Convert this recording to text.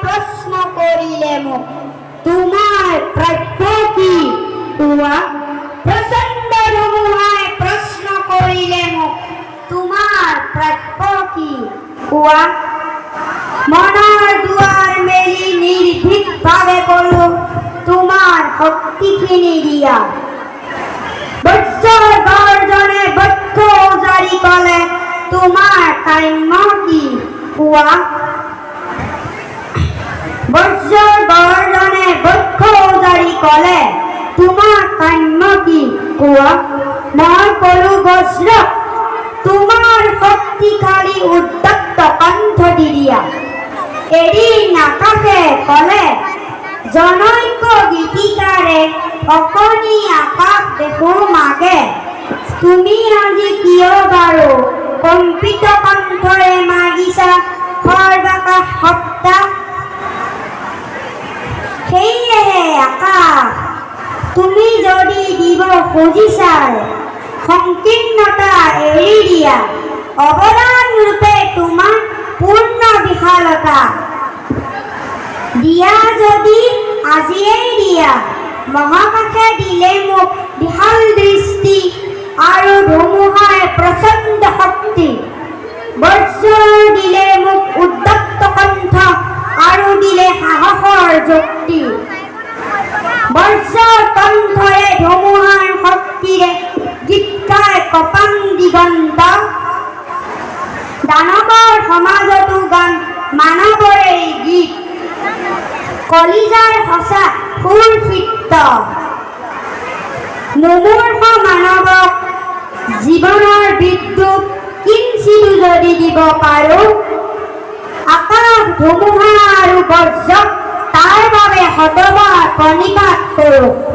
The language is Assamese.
প্ৰশ্ন কৰিলে মোক তোমাৰ প্ৰাপ্য কি কোৱা প্ৰচণ্ড ধুমুহায় প্ৰশ্ন কৰিলে মোক তোমাৰ প্ৰাপ্য কি কোৱা মনৰ দুৱাৰ মেলি নিৰ্ভীকভাৱে কলো তোমাৰ শক্তিখিনি দিয়া বজ্ৰৰ গৰ্জনে বক্ষ উজাৰি কলে তোমাৰ কাম্য কি কোৱা বজ্ৰৰ গৰ্জনে বক্ষ উজাৰি কলে তোমাৰ কাম্য কি কোৱা মই কলো বজ্ৰ তোমাৰ শক্তিশালী উদ্যক্ত কণ্ঠ দি দিয়া এদিন আকাশে কলে জনৈক গীতিকাৰে অকণি আকাশ দেখো মাগে তুমি আজি কিয় বাৰু কম্পিত কণ্ঠৰে মাগিছা সৰ্বাকাশ সত্তা সেয়েহে আকাশ তুমি যদি দিব খুজিছা সংকীৰ্ণতা এৰি দিয়া অৱদান ৰূপে তোমাৰ পূৰ্ণ বিশালতা দিয়া যদি আজিয়েই দিয়া মহাকাশে দিলে মোক বিশাল দৃষ্টি আৰু ধুমুহাই প্ৰচণ্ড শক্তি বজ্ৰৰ দিলে মোক উদ্যক্ত কণ্ঠ আৰু দিলে সাহসৰ যুক্তি বজ্ৰৰ কণ্ঠৰে ধুমুহাৰ শক্তিৰে গীত গায় কপাং দিগন্ত দানৱৰ সমাজতো গান মানৱৰে গীত কলিজাৰ সঁচা সুৰক্ষিত মুমূৰ্ষ মানৱক জীৱনৰ বিদ্যুৎ কিঞ্চিতো যদি দিব পাৰো আকাশ ধুমুহা আৰু বজ্ৰক তাৰ বাবে শতবাৰ প্ৰণিপাত কৰোঁ।